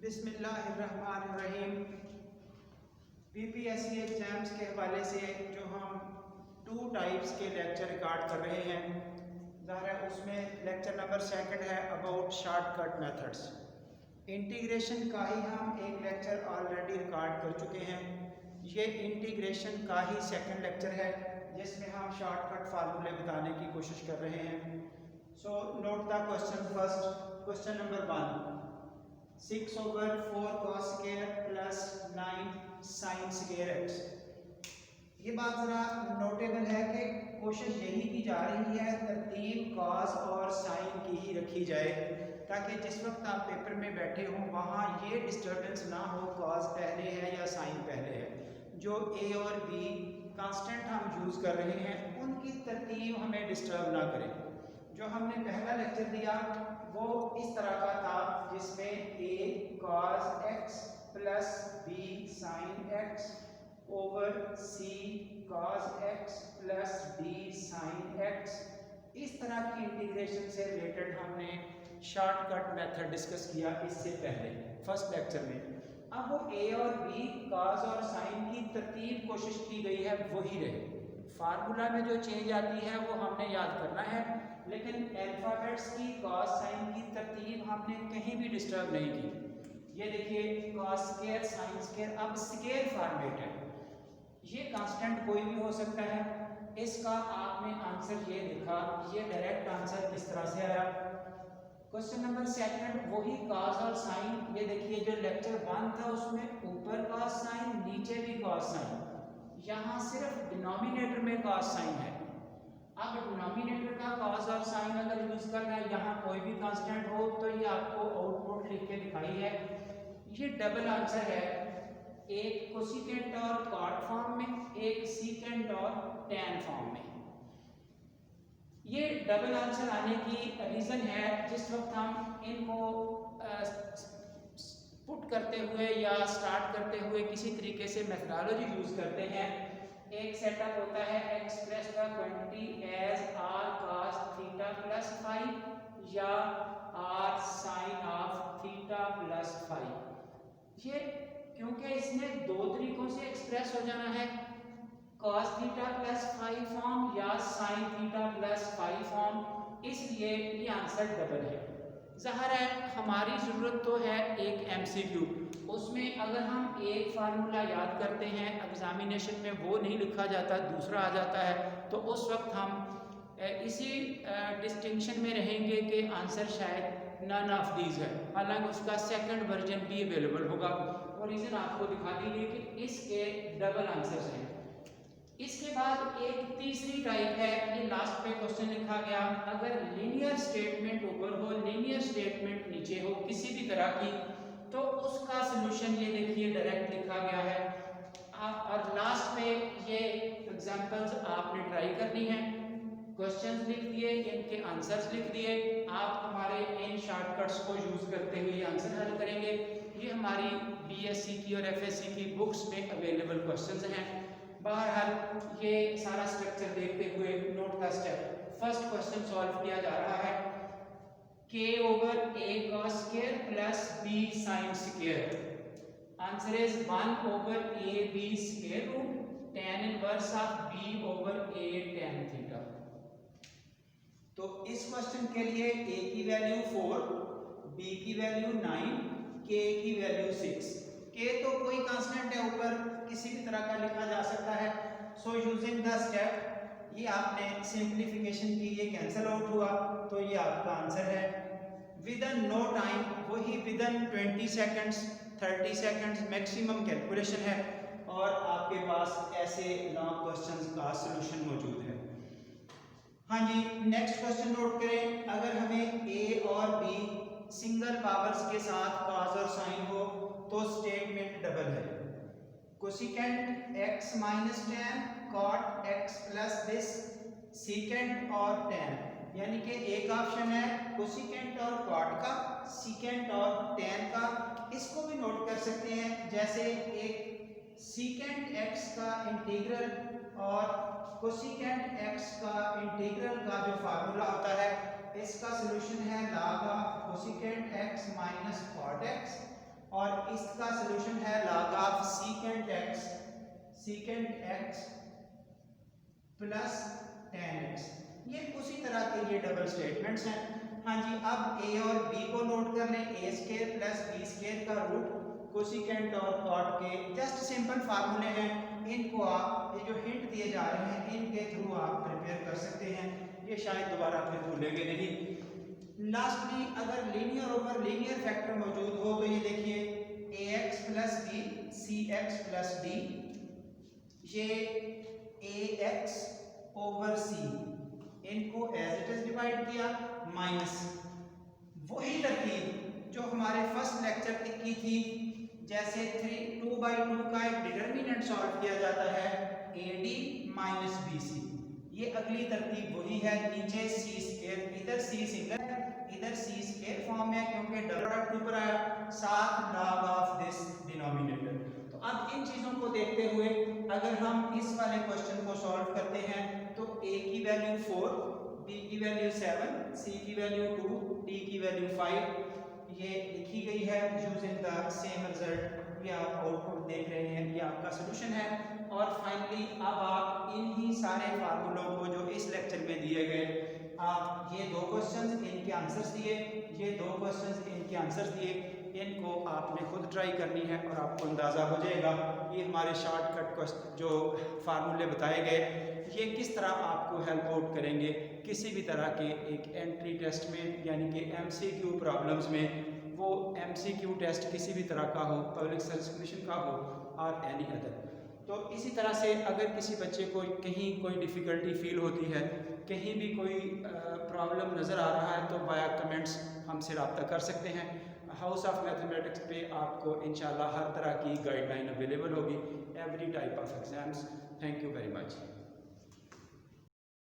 बिस्मिल्लाहिर्रहमानिर्रहीम। BPSC exams के हवाले से जो हम 2 टाइप्स के लेक्चर रिकॉर्ड कर रहे हैं, ज़ाहिर है उसमें लेक्चर नंबर 2 है अबाउट शॉर्टकट मेथड्स। इंटीग्रेशन का ही हम एक लेक्चर ऑलरेडी रिकॉर्ड कर चुके हैं। ये इंटीग्रेशन का ही सेकंड लेक्चर है जिसमें हम शॉर्टकट फार्मूले बताने की कोशिश कर रहे हैं। So note the question first. Question number 1, 6/4 cos square plus 9 sin square x। ये बात ज़रा नोटेबल है कि कोशिश यही की जा रही है तरतीब cos और sin की ही रखी जाए ताकि जिस वक्त आप पेपर में बैठे हों वहाँ ये डिस्टर्बेंस ना हो cos पहले है या sin पहले है। जो a और b कांस्टेंट हम यूज़ कर रहे हैं उनकी तरतीब हमें डिस्टर्ब ना करें। जो हमने पहला लेक्चर दिया वो इस तरह का था जिसमें a cos x plus b sin x over c cos x plus d sin x, इस तरह की इंटीग्रेशन से रिलेटेड हमने शॉर्टकट मेथड डिस्कस किया इससे पहले फर्स्ट लेक्चर में। अब वो a और b cos और sin की तरतीब कोशिश की गई है वही रहे। फार्मूला में जो चेंज आती है वो हमने याद करना है, लेकिन अल्फाबेट्स की cos sin की तरतीब हमने कहीं भी डिस्टर्ब नहीं की। ये देखिए cos स्क्वायर sin स्क्वायर अब स्क्वायर फॉर्मेट है। ये कांस्टेंट कोई भी हो सकता है। इसका आपने आंसर ये लिखा, ये डायरेक्ट आंसर किस तरह से आया। क्वेश्चन नंबर 2 वही cos और sin। ये देखिए जो लेक्चर 1 था उसमें ऊपर cos sin नीचे भी cos sin, यहाँ सिर्फ डिनोमिनेटर में cos sin है। अब डिनोमिनेटर का cos और sin अगर यूज करना है, यहाँ कोई भी कांस्टेंट हो तो ये आपको आउटपुट लिख के दिखाई है। ये डबल आंसर है, एक कोसिकेंट और कॉट फॉर्म में, एक सीकेंट और टैन फॉर्म में। ये डबल आंसर आने की रीज़न है जिस वक्त हम इनको पुट करते हुए या स्टार्ट करते हुए किसी तरीके से मेथडोलॉजी यूज़ करते हैं। एक सेटअप होता है express the quantity as r cos theta plus phi या r sin of theta plus phi. ये क्योंकि इसने 2 तरीकों से एक्सप्रेस हो जाना है, cos theta plus phi form या sin theta plus phi form, इसलिए ये आंसर डबल है। ज़ाहिर है हमारी ज़रूरत तो है एक MCQ, उसमें अगर हम एक फार्मूला याद करते हैं एग्जामिनेशन में वो नहीं लिखा जाता, दूसरा आ जाता है, तो उस वक्त हम इसी डिस्टिंक्शन में रहेंगे कि आंसर शायद नन ऑफ दीज है, हालांकि उसका सेकंड वर्जन भी अवेलेबल होगा। और रीज़न आपको दिखा दीजिए कि इसके डबल आंसर्स हैं। इसके बाद एक तीसरी टाइप है, ये लास्ट पे क्वेश्चन लिखा गया, अगर लीनियर स्टेटमेंट ऊपर हो लीनियर स्टेटमेंट नीचे हो किसी भी तरह की, तो उसका सलूशन ये देखिए डायरेक्ट लिखा गया है। और लास्ट में ये एग्जांपल्स आपने ट्राई करनी है, क्वेश्चंस लिख दिए, इनके आंसर्स लिख दिए, आप हमारे इन शॉर्टकट्स को यूज़ करते हुए ये आंसर हल करेंगे। ये हमारी BSc की और FSc की बुक्स में अवेलेबल क्वेश्चंस हैं। बहरहाल ये सारा स्ट्रक्चर देखते हुए नोट का स्टेप फर्स्ट क्वेश्चन सॉल्व किया जा रहा है। k over a cos square plus b sin square, answer is 1 over a b square root tan inverse of b over a tan theta. तो इस क्वेश्चन के लिए a की वैल्यू 4, b की वैल्यू 9, k की वैल्यू 6। k तो कोई constant है, ऊपर किसी भी तरह का लिखा जा सकता है। सो यूजिंग द स्टेप ये आपने सिंप्लीफिकेशन की, ये कैंसिल आउट हुआ, तो ये आपका आंसर है। विदिन नो टाइम, वही within 20 seconds 30 seconds maximum calculation है और आपके पास ऐसे लॉन्ग क्वेश्चंस का सलूशन मौजूद है। हाँ जी, नेक्स्ट क्वेश्चन नोट करें। अगर हमें a और b सिंगल पावर्स के साथ cos और sin हो तो स्टेटमेंट डबल है। Cosecant x minus tan cot x plus this secant और tan, यानी कि एक ऑप्शन है कोसिकेंट और cot का, सीकेंट और tan का। इसको भी नोट कर सकते हैं, जैसे एक सीकेंट x का इंटीग्रल और कोसिकेंट x का इंटीग्रल का जो फार्मूला होता है इसका सलूशन है log of cosecant x minus cot x और इसका सोल्यूशन है log of secant x plus tan x। ये उसी तरह के ये डबल स्टेटमेंट्स हैं। हाँ जी, अब a और b को नोट कर लें। a square plus b square का रूट कोसिकेंट और कॉट के जस्ट सिंपल फार्मूले हैं। इनको आप ये जो हिंट दिए जा रहे हैं इनके थ्रू आप प्रिपेयर कर सकते हैं, ये शायद दोबारा फिर भूलेंगे नहीं। लास्टली अगर लीनियर ओवर लीनियर फैक्टर मौजूद हो तो ये देखिए ax plus b cx plus d, ये ax ओवर c, इनको एज इट इज डिवाइड किया माइनस वही तरकीब जो हमारे फर्स्ट लेक्चर की थी, जैसे 2/2 का एक डिटर्मिनेंट सॉल्व किया जाता है AD माइनस BC, ये अगली तरतीब वही है। नीचे c स्क्वायर, इधर c सिंगल इधर c स्क्वायर फॉर्म में क्योंकि डबल प्रोडक्ट ऊपर आया, साथ log ऑफ दिस डिनोमिनेटर। तो अब इन चीजों को देखते हुए अगर हम इस वाले क्वेश्चन को सॉल्व करते हैं तो a की वैल्यू 4, b की वैल्यू 7, c की वैल्यू 2, d की वैल्यू 5 ये लिखी गई है यूजिंग द सेम रिजल्ट। ये आप आउटपुट देख रहे हैं, ये आपका सॉल्यूशन है। और फाइनली अब आप इन ही सारे फार्मूलों को जो इस लेक्चर में दिए गए, आप ये दो क्वेश्चंस इनके आंसर्स दिए, ये दो क्वेश्चंस इनके आंसर्स दिए, इनको आपने खुद ट्राई करनी है और आपको अंदाज़ा हो जाएगा ये हमारे शॉर्टकट जो फार्मूले बताए गए ये किस तरह आपको हेल्प आउट करेंगे किसी भी तरह के एक एंट्री टेस्ट में, यानी कि MCQ प्रॉब्लम्स में। वो MCQ टेस्ट किसी भी तरह का हो, पब्लिक सर्विस कमीशन का हो और एनी अदर। तो इसी तरह से अगर किसी बच्चे को कहीं कोई डिफ़िकल्टी फील होती है, कहीं भी कोई प्रॉब्लम नज़र आ रहा है, तो वाया कमेंट्स हमसे रब्ता कर सकते हैं। हाउस ऑफ मैथमेटिक्स पे आपको इंशाल्लाह हर तरह की गाइडलाइन अवेलेबल होगी, every type of exams. Thank you very much.